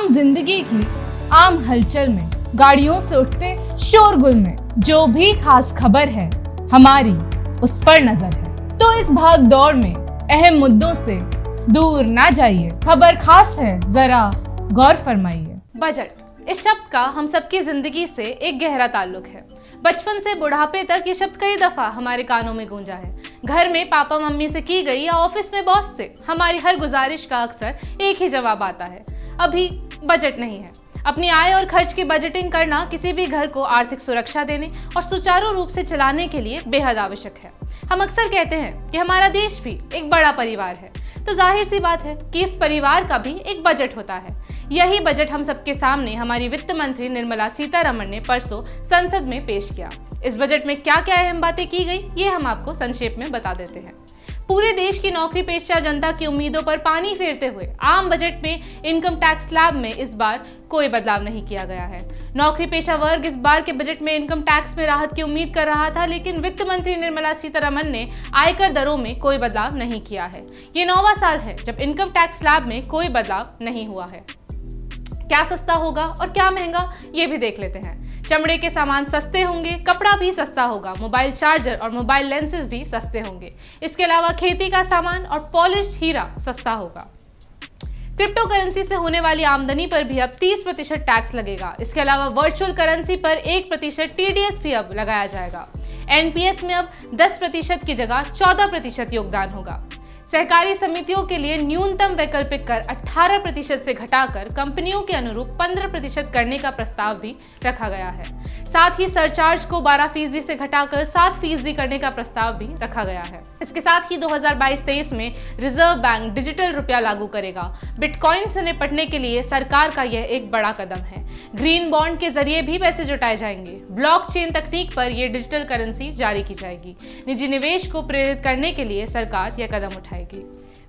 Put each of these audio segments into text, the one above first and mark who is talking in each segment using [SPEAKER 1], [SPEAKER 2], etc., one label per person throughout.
[SPEAKER 1] आम जिंदगी की आम हलचल में, गाड़ियों से उठते शोरगुल में जो भी खास खबर है हमारी उस पर नजर है। तो इस भाग दौड़ में अहम मुद्दों से दूर ना जाइए, खबर खास है, जरा गौर फरमाइए।
[SPEAKER 2] बजट, इस शब्द का हम सबकी जिंदगी से एक गहरा ताल्लुक है। बचपन से बुढ़ापे तक ये शब्द कई दफा हमारे कानों में गूंजा है। घर में पापा मम्मी से की गई या ऑफिस में बॉस से हमारी हर गुजारिश का अक्सर एक ही जवाब आता है, अभी बजट नहीं है। अपनी आय और खर्च की बजटिंग करना किसी भी घर को आर्थिक सुरक्षा देने और सुचारू रूप से चलाने के लिए बेहद आवश्यक है। हम अक्सर कहते हैं कि हमारा देश भी एक बड़ा परिवार है, तो जाहिर सी बात है कि इस परिवार का भी एक बजट होता है। यही बजट हम सबके सामने हमारी वित्त मंत्री निर्मला सीतारमण ने परसों संसद में पेश किया। इस बजट में क्या क्या अहम बातें की गई, ये हम आपको संक्षेप में बता देते हैं। पूरे देश की नौकरी पेशा जनता की उम्मीदों पर पानी फेरते हुए आम बजट में इनकम टैक्स स्लैब में इस बार कोई बदलाव नहीं किया गया है। नौकरी पेशा वर्ग इस बार के बजट में इनकम टैक्स में राहत की उम्मीद कर रहा था, लेकिन वित्त मंत्री निर्मला सीतारमण ने आयकर दरों में कोई बदलाव नहीं किया है। ये 9वां साल है जब इनकम टैक्स स्लैब में कोई बदलाव नहीं हुआ है। क्या सस्ता होगा और क्या महंगा, ये भी देख लेते हैं। चमड़े के सामान सस्ते होंगे, कपड़ा भी सस्ता होगा, मोबाइल चार्जर और मोबाइल लेंसेज भी सस्ते होंगे। इसके अलावा खेती का सामान और पॉलिश हीरा सस्ता होगा। क्रिप्टो करेंसी से होने वाली आमदनी पर भी अब 30% टैक्स लगेगा। इसके अलावा वर्चुअल करेंसी पर 1% TDS भी अब लगाया जाएगा। NPS में अब 10% की जगह 14% योगदान होगा। सहकारी समितियों के लिए न्यूनतम वैकल्पिक कर 18% से घटाकर कंपनियों के अनुरूप 15% करने का प्रस्ताव भी रखा गया है। साथ ही सरचार्ज को 12% से घटाकर 7% करने का प्रस्ताव भी रखा गया है। इसके साथ ही 2022-23 में रिजर्व बैंक डिजिटल रुपया लागू करेगा। बिटकॉइन से निपटने के लिए सरकार का यह एक बड़ा कदम है। ग्रीन बॉन्ड के जरिए भी पैसे जुटाए जाएंगे। ब्लॉकचेन तकनीक पर यह डिजिटल करेंसी जारी की जाएगी। निजी निवेश को प्रेरित करने के लिए सरकार यह कदम उठाएगी।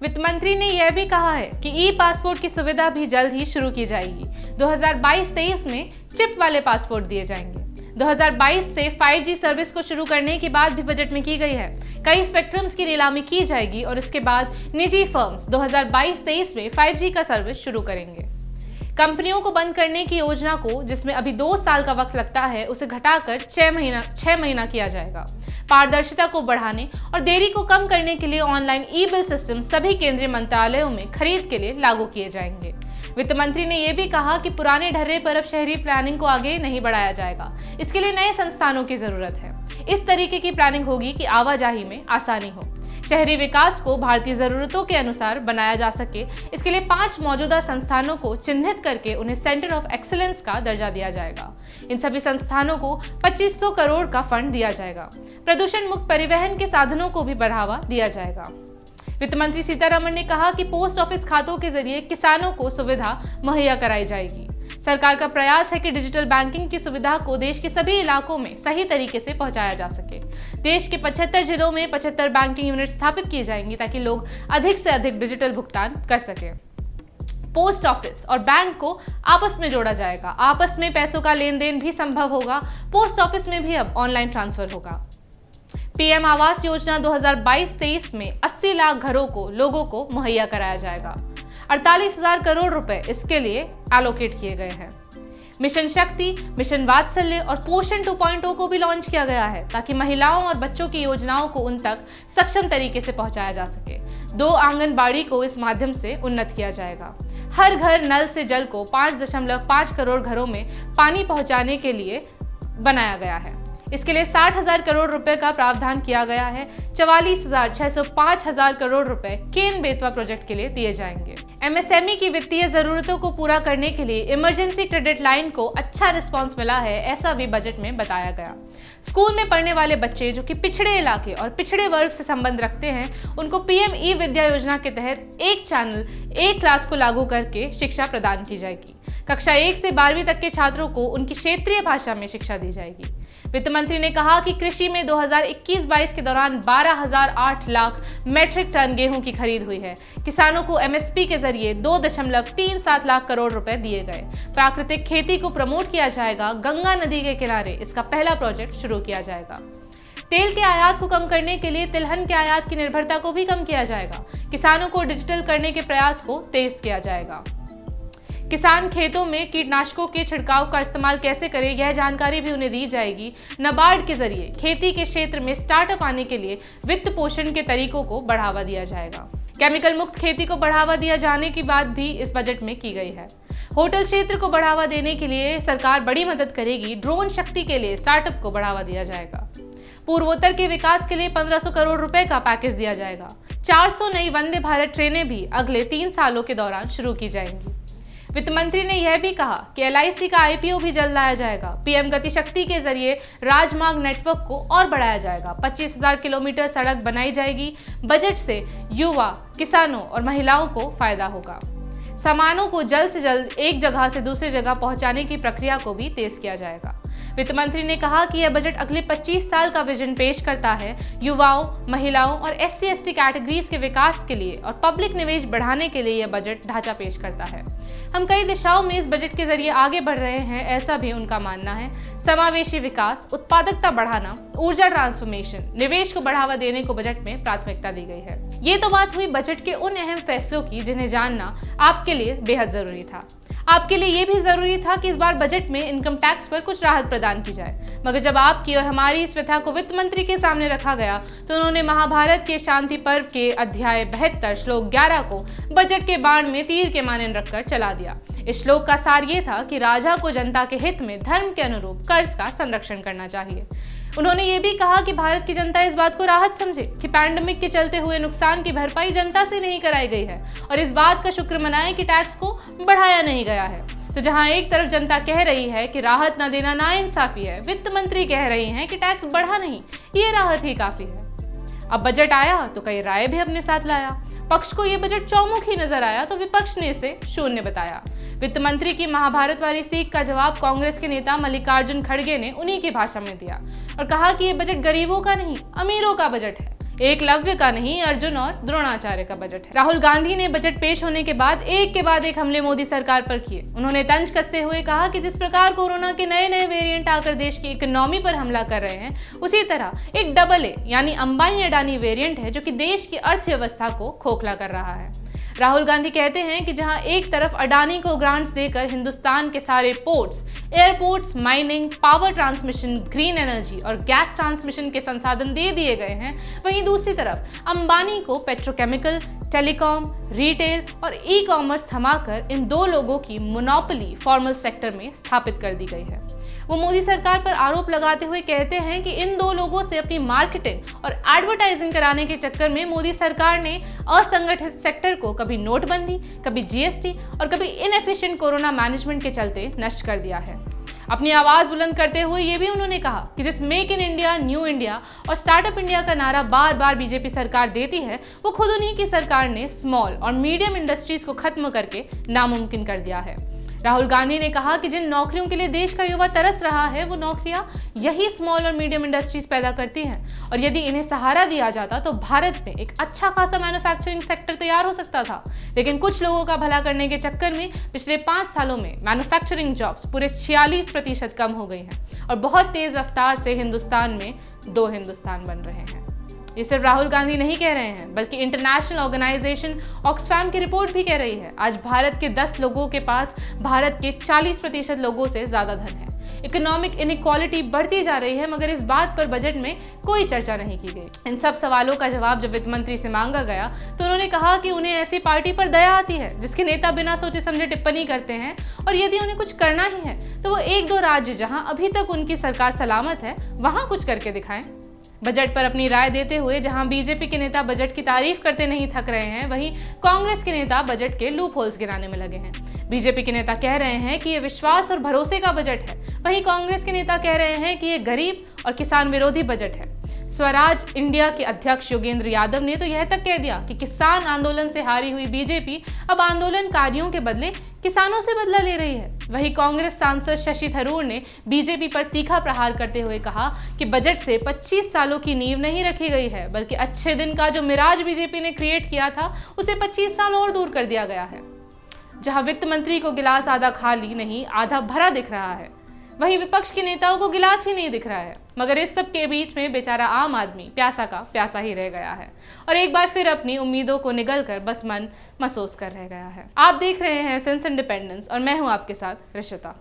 [SPEAKER 2] वित्त मंत्री ने यह भी कहा है कि ई पासपोर्ट की सुविधा भी जल्द ही शुरू की जाएगी। 2022-23 में चिप वाले पासपोर्ट दिए जाएंगे। 2022 से 5G सर्विस को शुरू करने की बात भी बजट में की गई है। कई स्पेक्ट्रम्स की नीलामी की जाएगी और इसके बाद निजी फर्म्स 2022-23 में 5G का सर्विस शुरू करेंगे। कंपनियों को बंद करने की योजना को, जिसमें अभी 2 साल का वक्त लगता है, उसे घटाकर 6 महीना किया जाएगा। पारदर्शिता को बढ़ाने और देरी को कम करने के लिए ऑनलाइन ई-बिल सिस्टम सभी केंद्रीय मंत्रालयों में खरीद के लिए लागू किए जाएंगे। वित्त मंत्री ने यह भी कहा कि पुराने ढर्रे पर अब शहरी प्लानिंग को आगे नहीं बढ़ाया जाएगा। इसके लिए नए संस्थानों की जरूरत है। इस तरीके की प्लानिंग होगी कि आवाजाही में आसानी हो। शहरी विकास को भारतीय जरूरतों के अनुसार बनाया जा सके। इसके लिए 5 मौजूदा संस्थानों को चिन्हित करके उन्हें सेंटर ऑफ एक्सीलेंस का दर्जा दिया जाएगा। इन सभी संस्थानों को 2500 करोड़ का फंड दिया जाएगा। प्रदूषण मुक्त परिवहन के साधनों को भी बढ़ावा दिया जाएगा। वित्त मंत्री सीतारमण ने कहा कि पोस्ट ऑफिस खातों के जरिए किसानों को सुविधा मुहैया कराई जाएगी। सरकार का प्रयास है कि डिजिटल बैंकिंग की सुविधा को देश के सभी इलाकों में सही तरीके से पहुंचाया जा सके। देश के 75 जिलों में 75 बैंकिंग यूनिट स्थापित किए जाएंगी ताकि लोग अधिक से अधिक डिजिटल भुगतान कर सकें। पोस्ट ऑफिस और बैंक को आपस में जोड़ा जाएगा। आपस में पैसों का लेन देन भी संभव होगा। पोस्ट ऑफिस में भी अब ऑनलाइन ट्रांसफर होगा। PM आवास योजना 2022-23 में 80 लाख घरों को लोगों को मुहैया कराया जाएगा। 48,000 करोड़ रुपए इसके लिए एलोकेट किए गए हैं। मिशन शक्ति, मिशन वात्सल्य और पोषण 2.0 को भी लॉन्च किया गया है ताकि महिलाओं और बच्चों की योजनाओं को उन तक सक्षम तरीके से पहुंचाया जा सके। 2 आंगनबाड़ी को इस माध्यम से उन्नत किया जाएगा। हर घर नल से जल को 5.5 करोड़ घरों में पानी पहुंचाने के लिए बनाया गया है। इसके लिए 60,000 करोड़ रुपए का प्रावधान किया गया है। 44,605 करोड़ रुपए केन बेतवा प्रोजेक्ट के लिए दिए जाएंगे। MSME की वित्तीय जरूरतों को पूरा करने के लिए इमरजेंसी क्रेडिट लाइन को अच्छा रिस्पांस मिला है, ऐसा भी बजट में बताया गया। स्कूल में पढ़ने वाले बच्चे जो कि पिछड़े इलाके और पिछड़े वर्ग से संबंध रखते हैं, उनको PM ई-विद्या योजना के तहत एक चैनल, एक क्लास को लागू करके शिक्षा प्रदान की जाएगी। कक्षा 1 से 12वीं तक के छात्रों को उनकी क्षेत्रीय भाषा में शिक्षा दी जाएगी। वित्त मंत्री ने कहा कि कृषि में 2021-22 के दौरान 12,008 लाख मैट्रिक टन गेहूं की खरीद हुई है। किसानों को MSP के जरिए 2.37 लाख करोड़ रुपए दिए गए। प्राकृतिक खेती को प्रमोट किया जाएगा। गंगा नदी के किनारे इसका पहला प्रोजेक्ट शुरू किया जाएगा। तेल के आयात को कम करने के लिए तिलहन के आयात की निर्भरता को भी कम किया जाएगा। किसानों को डिजिटल करने के प्रयास को तेज किया जाएगा। किसान खेतों में कीटनाशकों के छिड़काव का इस्तेमाल कैसे करें, यह जानकारी भी उन्हें दी जाएगी। नाबार्ड के जरिए खेती के क्षेत्र में स्टार्टअप आने के लिए वित्त पोषण के तरीकों को बढ़ावा दिया जाएगा। केमिकल मुक्त खेती को बढ़ावा दिया जाने की बात भी इस बजट में की गई है। होटल क्षेत्र को बढ़ावा देने के लिए सरकार बड़ी मदद करेगी। ड्रोन शक्ति के लिए स्टार्टअप को बढ़ावा दिया जाएगा। पूर्वोत्तर के विकास के लिए 1500 करोड़ रुपए का पैकेज दिया जाएगा। 400 नई वंदे भारत ट्रेनें भी अगले 3 सालों के दौरान शुरू की जाएंगी। वित्त मंत्री ने यह भी कहा कि LIC का IPO भी जल्द लाया जाएगा। PM गति शक्ति के जरिए राजमार्ग नेटवर्क को और बढ़ाया जाएगा। 25,000 किलोमीटर सड़क बनाई जाएगी। बजट से युवा, किसानों और महिलाओं को फायदा होगा। सामानों को जल्द से जल्द एक जगह से दूसरी जगह पहुंचाने की प्रक्रिया को भी तेज किया जाएगा। वित्त मंत्री ने कहा कि यह बजट अगले 25 साल का विजन पेश करता है। युवाओं, महिलाओं और SC/ST कैटेगरीज के विकास के लिए और पब्लिक निवेश बढ़ाने के लिए यह बजट ढांचा पेश करता है। हम कई दिशाओं में इस बजट के जरिए आगे बढ़ रहे हैं, ऐसा भी उनका मानना है। समावेशी विकास, उत्पादकता बढ़ाना, ऊर्जा ट्रांसफॉर्मेशन, निवेश को बढ़ावा देने को बजट में प्राथमिकता दी गई है। ये तो बात हुई बजट के उन अहम फैसलों की जिन्हें जानना आपके लिए बेहद जरूरी था। आपके लिए ये भी जरूरी था कि इस बार बजट में इनकम टैक्स पर कुछ राहत प्रदान की जाए। मगर जब आपकी और हमारी इस व्यथा को वित्त मंत्री के सामने रखा गया तो उन्होंने महाभारत के शांति पर्व के अध्याय 72 श्लोक 11 को बजट के बाण में तीर के माने रखकर चला दिया। इस श्लोक का सार ये था कि राजा को जनता के हित में धर्म के अनुरूप कर्ज का संरक्षण करना चाहिए। उन्होंने ये भी कहा कि भारत की जनता इस बात को राहत समझे कि पैंडेमिक के चलते हुए नुकसान की भरपाई जनता से नहीं कराई गई है और इस बात का शुक्र मनाएं कि टैक्स को बढ़ाया नहीं गया है। तो जहां एक तरफ जनता कह रही है कि राहत न देना नाइंसाफी है, वित्त मंत्री कह रही हैं कि टैक्स बढ़ा नहीं, ये राहत ही काफी है। अब बजट आया तो कई राय भी अपने साथ लाया। पक्ष को ये बजट चौमुखी नजर आया तो विपक्ष ने इसे शून्य बताया। वित्त मंत्री की महाभारत वाली सीख का जवाब कांग्रेस के नेता मल्लिकार्जुन खड़गे ने उन्हीं की भाषा में दिया और कहा कि ये बजट गरीबों का नहीं, अमीरों का बजट है, एकलव्य का नहीं, अर्जुन और द्रोणाचार्य का बजट है। राहुल गांधी ने बजट पेश होने के बाद एक हमले मोदी सरकार पर किए। उन्होंने तंज कसते हुए कहा कि जिस प्रकार कोरोना के नए नए वेरिएंट आकर देश की इकोनॉमी पर हमला कर रहे हैं, उसी तरह एक AA यानी अंबानी अडानी वेरिएंट है जो कि देश की अर्थव्यवस्था को खोखला कर रहा है। राहुल गांधी कहते हैं कि जहां एक तरफ अडानी को ग्रांट्स देकर हिंदुस्तान के सारे ports, airports, mining, power transmission, green energy और गैस ट्रांसमिशन के संसाधन दे दिए गए हैं, वहीं दूसरी तरफ अंबानी को पेट्रोकेमिकल, टेलीकॉम, रिटेल और ई-कॉमर्स थमाकर इन दो लोगों की मोनोपोली फॉर्मल सेक्टर में स्थापित कर दी गई है। वो मोदी सरकार पर आरोप लगाते हुए कहते हैं कि इन दो लोगों से अपनी मार्केटिंग और एडवर्टाइजिंग कराने के चक्कर में मोदी सरकार ने असंगठित सेक्टर को कभी नोटबंदी, कभी GST और कभी इनएफिशिएंट कोरोना मैनेजमेंट के चलते नष्ट कर दिया है। अपनी आवाज बुलंद करते हुए ये भी उन्होंने कहा कि जिस make in India, new India और स्टार्टअप इंडिया का नारा बार बार बीजेपी सरकार देती है, वो खुद उन्हीं की सरकार ने स्मॉल और मीडियम इंडस्ट्रीज को खत्म करके नामुमकिन कर दिया है। राहुल गांधी ने कहा कि जिन नौकरियों के लिए देश का युवा तरस रहा है, वो नौकरियां यही स्मॉल और मीडियम इंडस्ट्रीज पैदा करती हैं और यदि इन्हें सहारा दिया जाता तो भारत में एक अच्छा खासा मैन्युफैक्चरिंग सेक्टर तैयार हो सकता था। लेकिन कुछ लोगों का भला करने के चक्कर में पिछले 5 सालों में मैन्युफैक्चरिंग जॉब्स पूरे 46% कम हो गई हैं और बहुत तेज रफ्तार से हिंदुस्तान में 2 हिंदुस्तान बन रहे हैं। ये सिर्फ राहुल गांधी नहीं कह रहे हैं, बल्कि इंटरनेशनल ऑर्गेनाइजेशन ऑक्सफैम की रिपोर्ट भी कह रही है। आज भारत के 10 लोगों के पास भारत के 40% लोगों से ज्यादा धन है। इकोनॉमिक इनइक्वालिटी बढ़ती जा रही है, मगर इस बात पर बजट में कोई चर्चा नहीं की गई। इन सब सवालों का जवाब जब वित्त मंत्री से मांगा गया तो उन्होंने कहा कि उन्हें ऐसी पार्टी पर दया आती है जिसके नेता बिना सोचे समझे टिप्पणी करते हैं और यदि उन्हें कुछ करना ही है तो वो 1-2 राज्य जहां अभी तक उनकी सरकार सलामत है वहां कुछ करके दिखाएं। बजट पर अपनी राय देते हुए जहां बीजेपी के नेता बजट की तारीफ करते नहीं थक रहे हैं, वहीं कांग्रेस के नेता बजट के लूप होल्स गिनाने में लगे हैं। बीजेपी के नेता कह रहे हैं कि ये विश्वास और भरोसे का बजट है, वहीं कांग्रेस के नेता कह रहे हैं कि ये गरीब और किसान विरोधी बजट है। स्वराज इंडिया के अध्यक्ष योगेंद्र यादव ने तो यह तक कह दिया कि किसान आंदोलन से हारी हुई बीजेपी अब आंदोलनकारियों के बदले किसानों से बदला ले रही है। वहीं कांग्रेस सांसद शशि थरूर ने बीजेपी पर तीखा प्रहार करते हुए कहा कि बजट से 25 सालों की नींव नहीं रखी गई है, बल्कि अच्छे दिन का जो मिराज बीजेपी ने क्रिएट किया था उसे 25 साल और दूर कर दिया गया है। जहां वित्त मंत्री को गिलास आधा खाली नहीं आधा भरा दिख रहा है, वहीं विपक्ष के नेताओं को गिलास ही नहीं दिख रहा है। मगर इस सब के बीच में बेचारा आम आदमी प्यासा का प्यासा ही रह गया है और एक बार फिर अपनी उम्मीदों को निगल कर बस मन महसूस कर रह गया है। आप देख रहे हैं सेंस इंडिपेंडेंस और मैं हूं आपके साथ रिशिता।